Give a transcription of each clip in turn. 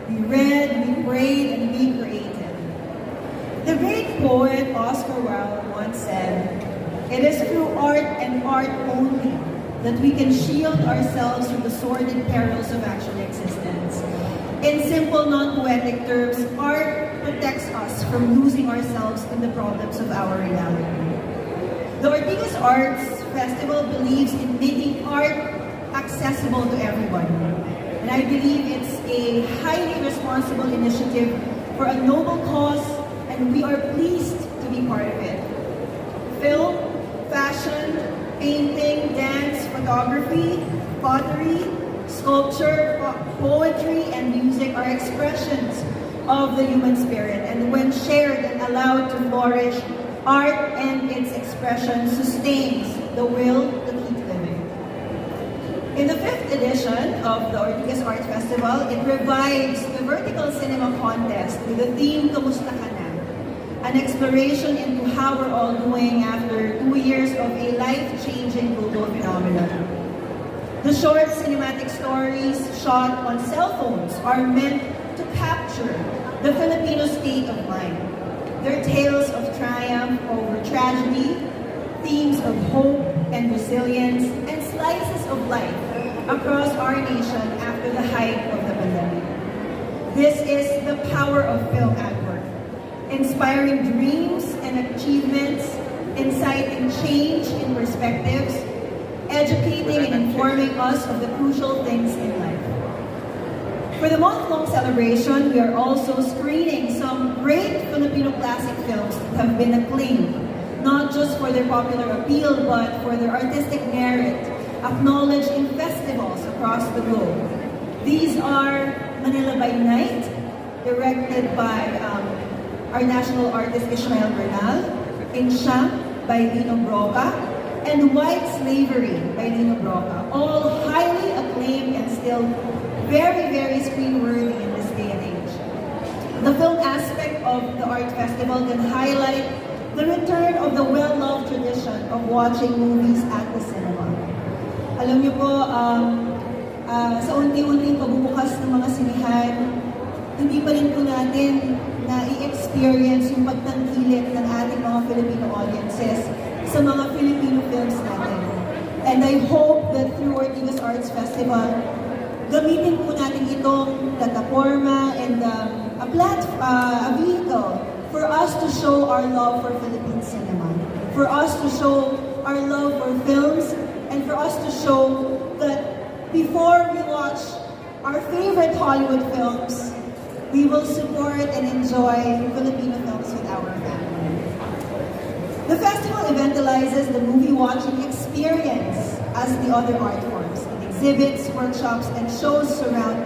We read, we prayed, and we created. The great poet Oscar Wilde once said, "It is through art and art only that we can shield ourselves from the sordid perils of actual existence." In simple, non-poetic terms, art protects us from losing ourselves in the problems of our reality. The Ortigas Arts Festival believes in making art accessible to everyone. And I believe it's a highly responsible initiative for a noble cause, and we are pleased to be part of it. Film, fashion, painting, dance, photography, pottery, sculpture, poetry, and music are expressions of the human spirit. And when shared and allowed to flourish, art and its expression sustains the will to keep living. In the 5th edition of the Ortigas Arts Festival, it revives the Vertical Cinema Contest with the theme, Kamusta Ka Na? An exploration into how we're all doing after 2 years of a life-changing global phenomenon. The short cinematic stories shot on cell phones are meant to capture the Filipino state of mind. They're tales of triumph over tragedy, themes of hope and resilience, and slices of life across our nation after the height of the pandemic. This is the power of film at work, inspiring dreams and achievements, inciting change in perspectives, educating and informing us of the crucial things in life. For the month-long celebration, we are also screening some great Filipino classic films that have been acclaimed, not just for their popular appeal, but for their artistic merit, acknowledged in festivals across the globe. These are Manila by Night, directed by our national artist Ishmael Bernal, Insyam by Lino Broca, and White Slavery by Lino Broca, all highly acclaimed and still very, very screen-worthy in this day and age. The film aspect of the art festival can highlight the return of the well-loved tradition of watching movies at the cinema. Alam niyo po, sa unti-unting pagbubukas ng mga sinihan, hindi pa rin po natin na-i-experience yung pagtangkilik ng ating mga Filipino audiences sa mga Filipino films natin. And I hope that through Ortigas Arts Festival, gamitin po natin itong plataforma and a vehicle for us to show our love for Philippine cinema, for us to show our love for films, and for us to show that before we watch our favorite Hollywood films, we will support and enjoy Filipino films with our family. The festival evangelizes the movie-watching experience as the other art forms. It exhibits, workshops, and shows surround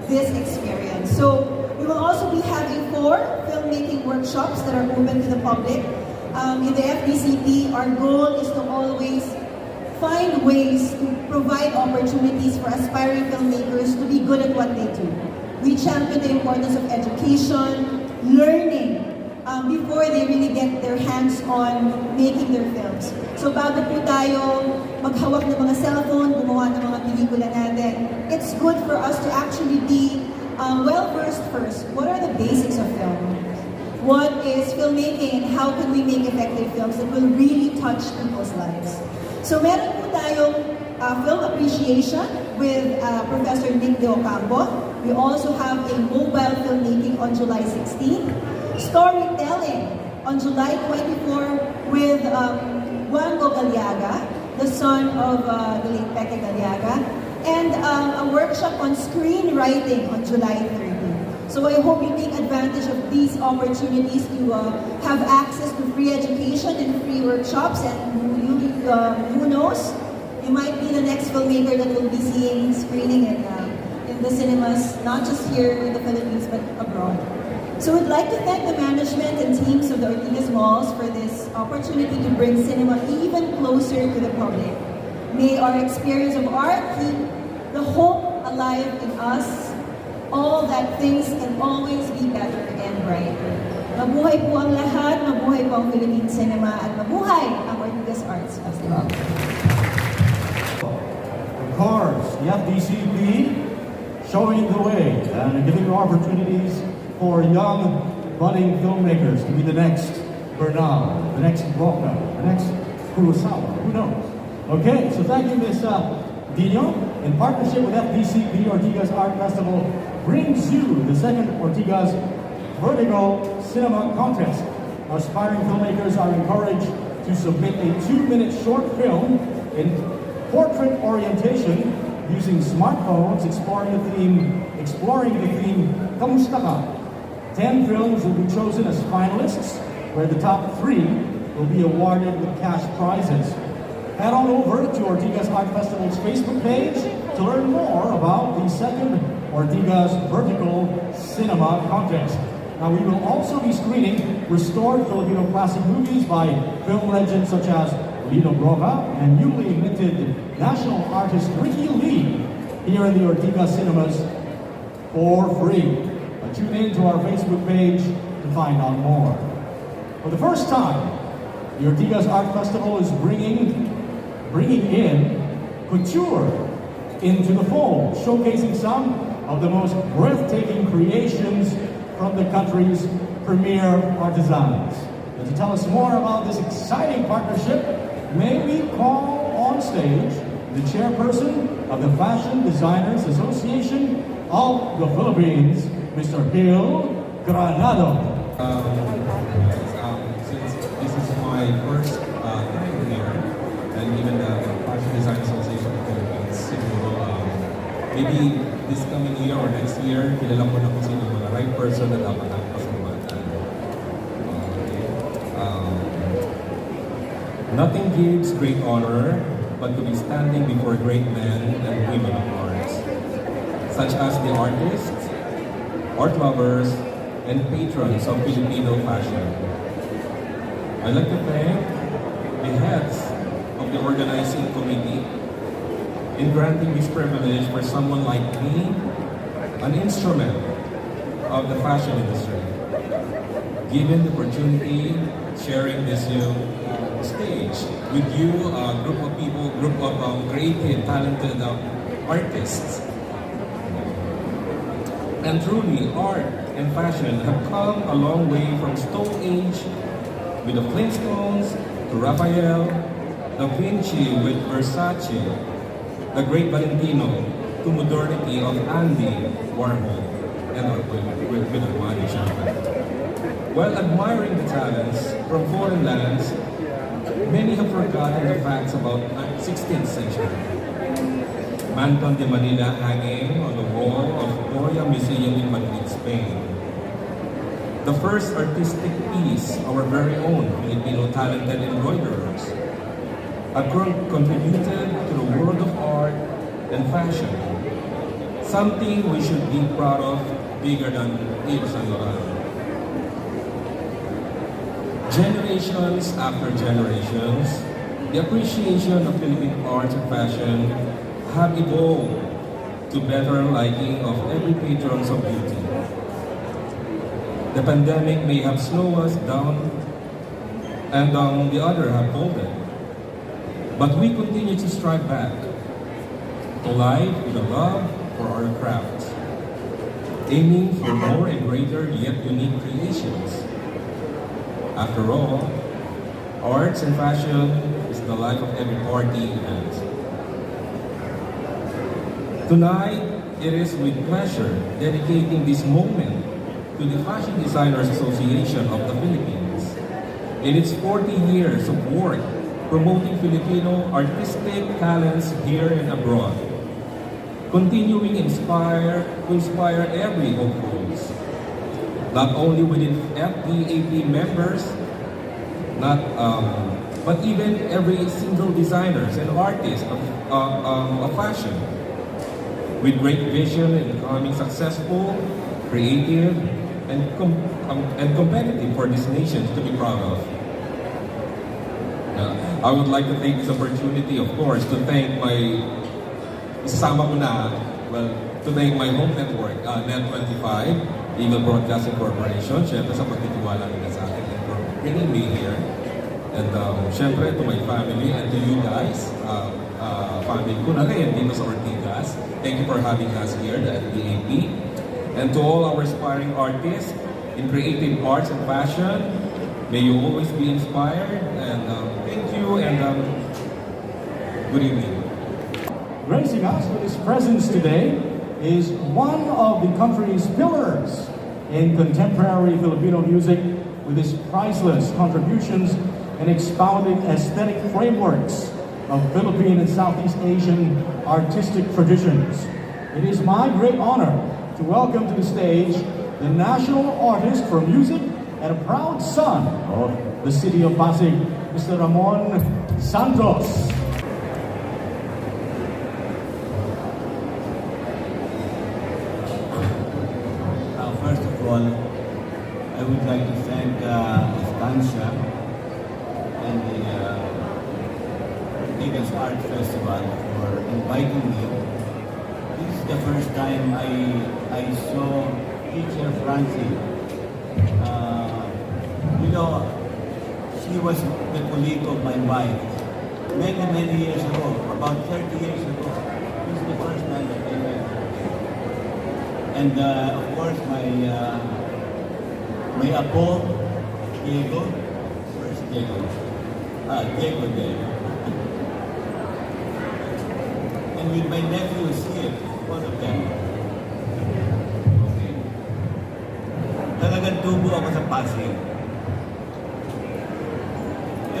this experience. So we will also be having 4 filmmaking workshops that are open to the public. In the FDCP, our goal is to always find ways to provide opportunities for aspiring filmmakers to be good at what they do. We champion the importance of education, learning, before they really get their hands on making their films. So bago po tayo maghawak ng mga cellphone, gumawa ng mga pelikula natin, it's good for us to actually be well-versed first. What are the basics of film? What is filmmaking and how can we make effective films that will really touch people's lives? So meron po tayong film appreciation with Professor Nick De Ocampo. We also have a mobile filmmaking on July 16th. Storytelling on July 24 with Juango Galiaga, the son of the late Peque Galiaga, and a workshop on screenwriting on July 30. So I hope you take advantage of these opportunities to have access to free education and free workshops, and who knows, you might be the next filmmaker that will be seeing screening in the cinemas, not just here in the Philippines, but abroad. So we'd like to thank the management and teams of the Ortigas Malls for this opportunity to bring cinema even closer to the public. May our experience of art keep the hope alive in us, all that things can always be better and brighter. Mabuhay po ang lahat, mabuhay po ang Philippine cinema, at mabuhay ang Ortigas Arts Festival. Of course, the FDCP showing the way and giving there are opportunities for young, budding filmmakers to be the next Bernal, the next Roca, the next Kurosawa, who knows? Okay, so thank you, Ms. Dino. In partnership with FDC, the Ortigas Art Festival brings you the second Ortigas Vertical Cinema Contest. Aspiring filmmakers are encouraged to submit a 2-minute short film in portrait orientation using smartphones, exploring the theme Kamusta Ka? 10 films will be chosen as finalists, where the top 3 will be awarded with cash prizes. Head on over to Ortigas Art Festival's Facebook page to learn more about the second Ortigas Vertical Cinema Contest. Now, we will also be screening restored Filipino classic movies by film legends such as Lino Broca and newly minted national artist Ricky Lee here in the Ortigas Cinemas for free. Tune in to our Facebook page to find out more. For the first time, the Ortigas Art Festival is bringing in couture into the fold, showcasing some of the most breathtaking creations from the country's premier artisans. And to tell us more about this exciting partnership, may we call on stage the chairperson of the Fashion Designers Association of the Philippines, Mr. Gil Granado. Since this is my first time here, and even the Fashion Design Association of the Philippines, siguro, maybe this coming year or next year, kilala ko na kung sino mga right person na dapat ang pasalamatan. Nothing gives great honor but to be standing before great men and women of arts, such as the artists, art lovers, and patrons of Filipino fashion. I'd like to thank the heads of the organizing committee in granting this privilege for someone like me, an instrument of the fashion industry. Given the opportunity, sharing this stage with you, a group of people, group of creative, talented artists. And truly, art and fashion have come a long way from Stone Age with the Flintstones to Raphael, Da Vinci with Versace, the great Valentino, to modernity of Andy Warhol and with Armani Champagne. While admiring the talents from foreign lands, many have forgotten the facts about the 16th century. Manton de Manila hanging on the wall of Goya Museum in Madrid, Spain. The first artistic piece, our very own Filipino talented embroiderers, have contributed to the world of art and fashion. Something we should be proud of, bigger than Yves Saint Laurent. Generations after generations, the appreciation of Philippine arts and fashion have evolved to better liking of every patrons of beauty. The pandemic may have slowed us down and on the other have folded. But we continue to strive back to life with a love for our craft, aiming for more and greater yet unique creations. After all, arts and fashion is the life of every party event. Tonight, it is with pleasure dedicating this moment to the Fashion Designers Association of the Philippines in its 40 years of work promoting Filipino artistic talents here and abroad, continuing to inspire every hopefuls, not only within FDAP members, but even every single designers and artist of fashion, with great vision in becoming successful, creative, and competitive for this nation to be proud of. I would like to take this opportunity, of course, to thank my isasama ko na, to thank my home network, Net25, Eagle Broadcasting Corporation, syempre sa pagtitiwala nila sa akin and for bringing me here. And syempre to my family and to you guys, family ko na rin dito sa Ortigas. Thank you for having us here, the FDAP. And to all our aspiring artists in creative arts and fashion, may you always be inspired. And thank you and good evening. Gracing us with his presence today is one of the country's pillars in contemporary Filipino music with his priceless contributions and expounding aesthetic frameworks of Philippine and Southeast Asian artistic traditions. It is my great honor to welcome to the stage the national artist for music and a proud son of the city of Pasig, Mr. Ramon Santos. First of all, I would like to thank Estancia and the Vegas Art Festival for inviting me. This is the first time I saw teacher Francie. She was the colleague of my wife many years ago, about 30 years ago. This is the first time that I met her. And of course, my apo, Diego. Where's Diego? Diego. And with my nephews here, one of them. Okay. Talagang tubo ako sa Pasig.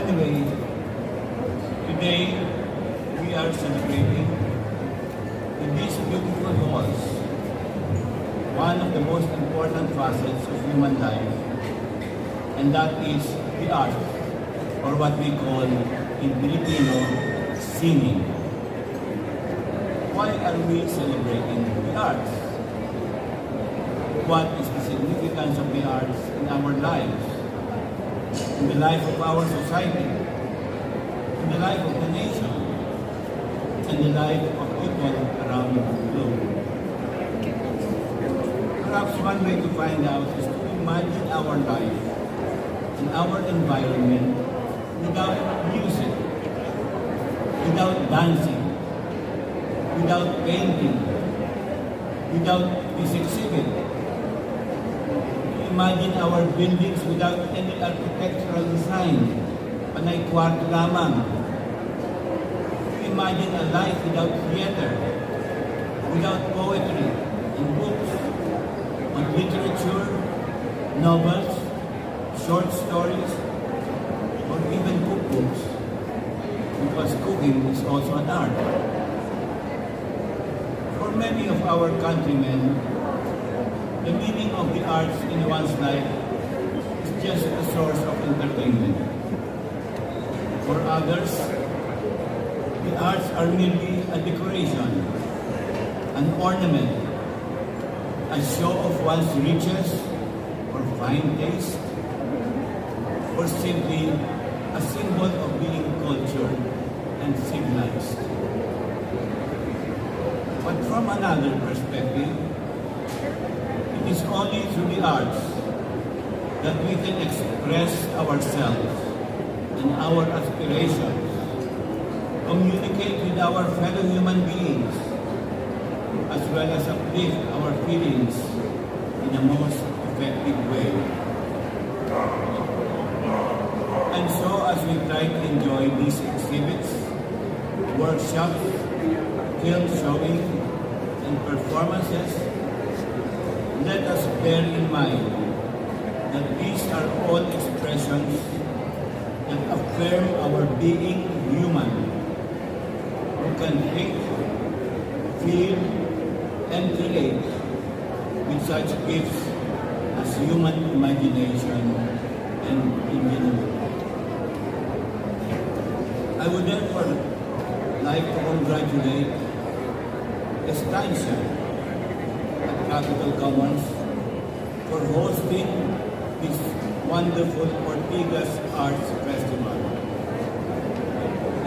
Anyway, today we are celebrating in these beautiful halls one of the most important facets of human life, and that is the art, or what we call in Filipino, singing. Why are we celebrating the arts? What is the significance of the arts in our lives, in the life of our society, in the life of the nation, and the life of people around the globe? Perhaps one way to find out is to imagine our life and our environment without music, without dancing, without painting, without this exhibit. Imagine our buildings without any architectural design, panay kwarto lamang. Imagine a life without theater, without poetry and books, on literature, novels, short stories, or even cookbooks, because cooking is also an art. For many of our countrymen, the meaning of the arts in one's life is just a source of entertainment. For others, the arts are merely a decoration, an ornament, a show of one's riches or fine taste, or simply a symbol of being cultured and civilized. But from another perspective, it is only through the arts that we can express ourselves and our aspirations, communicate with our fellow human beings, as well as uplift our feelings in the most effective way. And so, as we try to enjoy these exhibits, workshops, film showing, and performances, let us bear in mind that these are all expressions that affirm our being human, who can think, feel, and create with such gifts as human imagination and ingenuity. I would therefore like to congratulate Estancia at Capital Commons for hosting this wonderful Ortigas Arts Festival.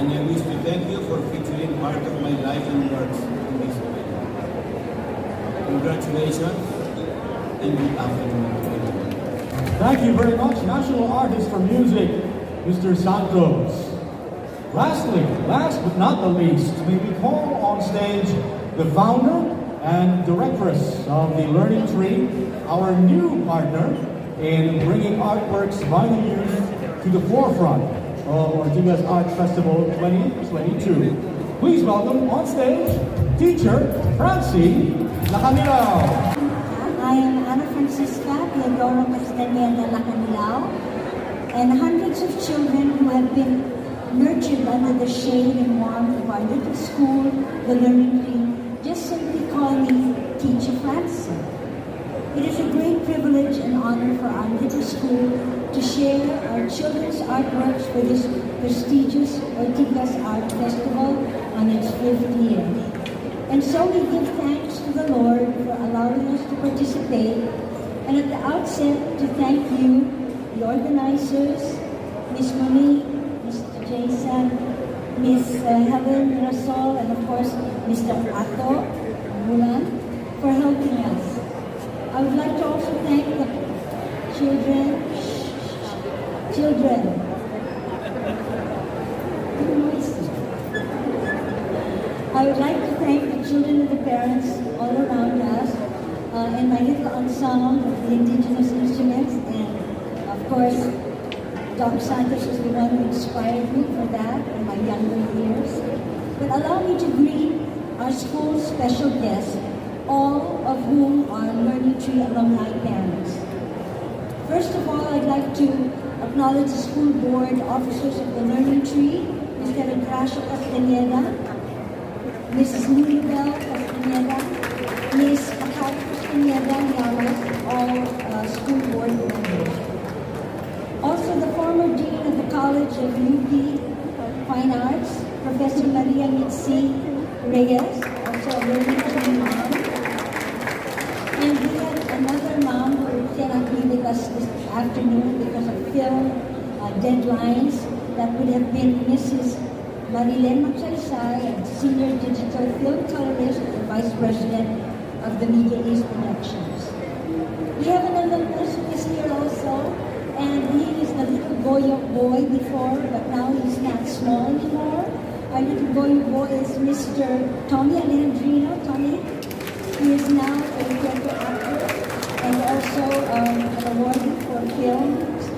And I wish to thank you for featuring part of my life and works in this event. Congratulations and good afternoon to everyone. Thank you very much, National Artist for Music, Mr. Santos. Lastly, last but not the least, may we call on stage the founder and directress of the Learning Tree, our new partner in bringing artworks by the youth to the forefront of Ortigas Art Festival 2022. Please welcome on stage, teacher Francie Lacanilao. I am Ana Francisca Teodoro Castaneda Lacanilao, and hundreds of children who have been nurtured under the shade and warmth of our little school, the Learning Tree, just simply call me Teacher Francie. It is a great privilege and honor for our little school to share our children's artworks for this prestigious Ortigas Art Festival on its 5th year. And so we give thanks to the Lord for allowing us to participate, and at the outset to thank you, the organizers, Miss Monique, Mr. Jason, Miss Helen Rasol, and of course Mr. Ato Bulan for helping us. I would like to also thank the children. I would like to thank the children and the parents all around us, and my little ensemble of the indigenous instruments, and of course, Doc Santos is the one who inspired me for that in my younger years. But allow me to greet our school's special guests, all of whom are Learning Tree alumni parents. First of all, I'd like to acknowledge the school board officers of the Learning Tree, Mr. Gracio Castaneda, Mrs. Nunibel Castaneda, Ms. Pacat Castaneda Llamas, all school board members. Also, the former dean of the College of UP Fine Arts, Professor Maria Mitzi Reyes, also a Learning Tree mom. And we had another mom who cannot be with us this afternoon because of film deadlines. That would have been Mrs. Marilyn Magsaysay, Senior Digital Film Colorist and Vice President of the Media East Productions. We have an alumnus who is here also, and he is the little boy before, but now he's not small anymore. Our little boy is Mr. Tommy Alejandrino. Tommy, he is now a theater actor and also an award for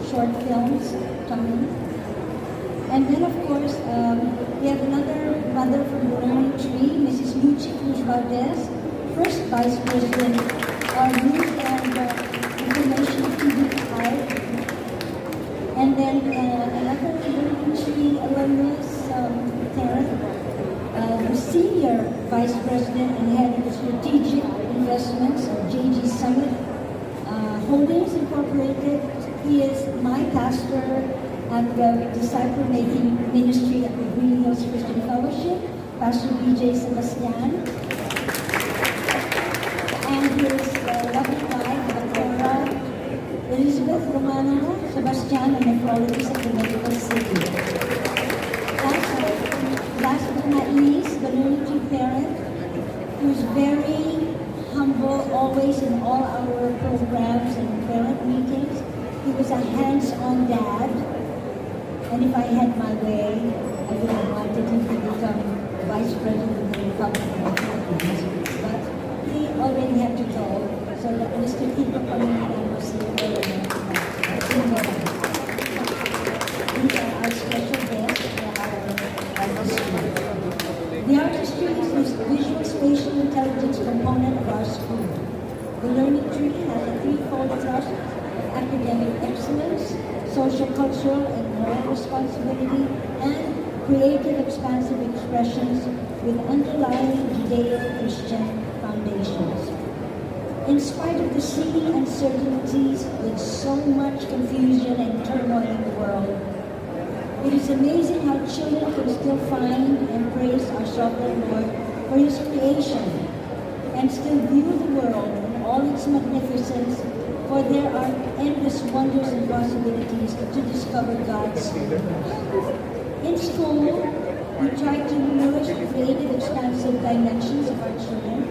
short films, Tommy. And then, of course, we have another mother from the Learning Tree, Mrs. Lucy Cruz Valdez, first Vice President of News and Information TV Art. And then another Learning Tree alumnus, the Senior Vice President and Head of Strategic Investments of JG Summit Holdings Incorporated. He is my pastor at the disciple-making ministry at the Green Hills Christian Fellowship, Pastor B.J. Sebastian, and his lovely wife, Dr. Elizabeth Romano Sebastian, a nephrologist at the Medical City. Last but not least, the Learning Tree parent, who's very humble, always in all our programs and parent meetings. He was a hands-on dad. And if I had my way, I would have wanted him to become Vice President of the Republic of the Philippines. But he already had to go, so that Mr. Kiko Pangilinan was here earlier. These are our special guests for our artistry. The artistry is the visual spatial intelligence component of our school. The Learning Tree has a threefold thrust of academic excellence, social, cultural, and moral responsibility, and creative, expansive expressions with underlying Judeo-Christian foundations. In spite of the seeming uncertainties with so much confusion and turmoil in the world, it is amazing how children can still find and praise our sovereign Lord for His creation and still view the world in all its magnificence, for there are endless wonders and possibilities to discover God's universe. In school, we try to nourish the creative, expansive dimensions of our children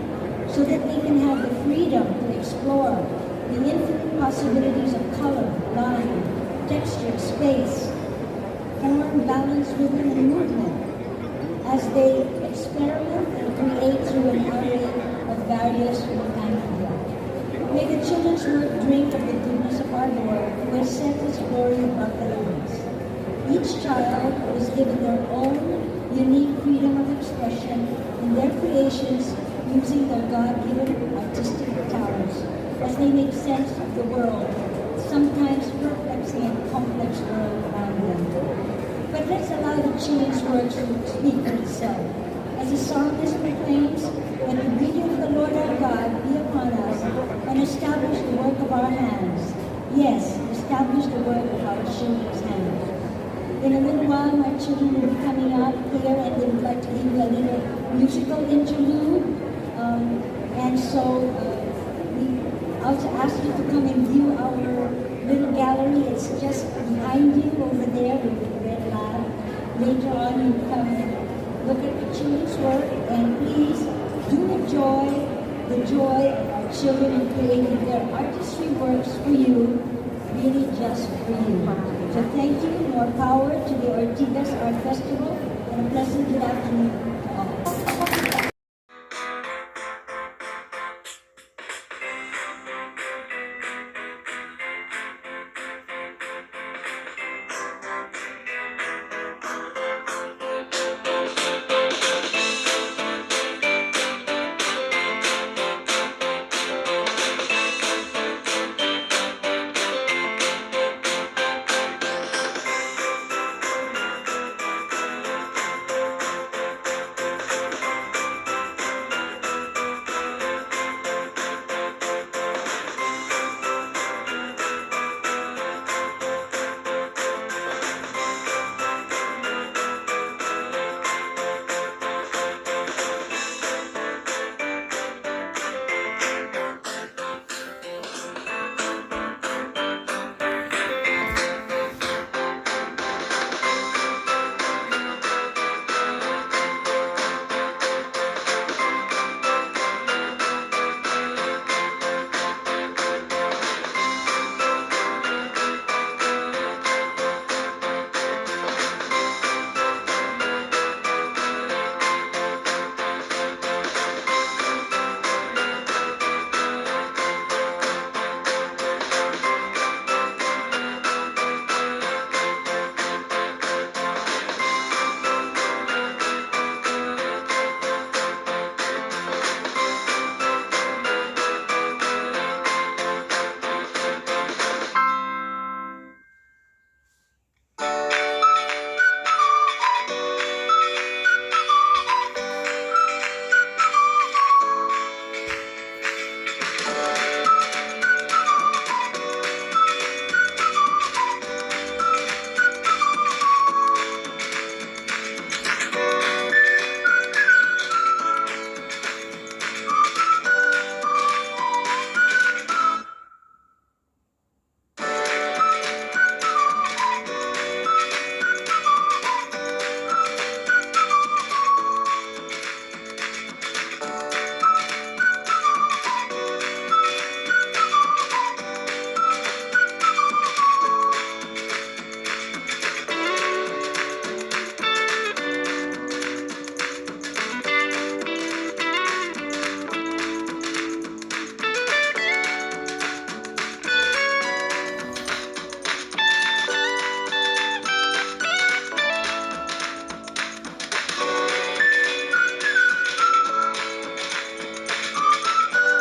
so that they can have the freedom to explore the infinite possibilities of color, line, texture, space, form, balance, rhythm, and movement as they experiment and create through an array of various from time to time. May the children's work drink of the goodness of our Lord, who has set his glory above the heavens. Each child was given their own unique freedom of expression in their creations using their God-given artistic talents as they make sense of the world, sometimes perplexing and complex world around them. But let's allow the children's work to speak for itself. As the psalmist proclaims, let the beauty of the Lord our God be upon us and establish the work of our hands. Yes, establish the work of our children's hands. In a little while, my children will be coming out here and they would like to give you a little musical interlude. And so we also ask you to come and view our little gallery. It's just behind you over there with the red lab. Later on, you come and look at the children's work, and please do enjoy the joy of our children in creating their artistry works for you, really just for you. So thank you. More power to the Ortigas Art Festival, and a pleasant good afternoon.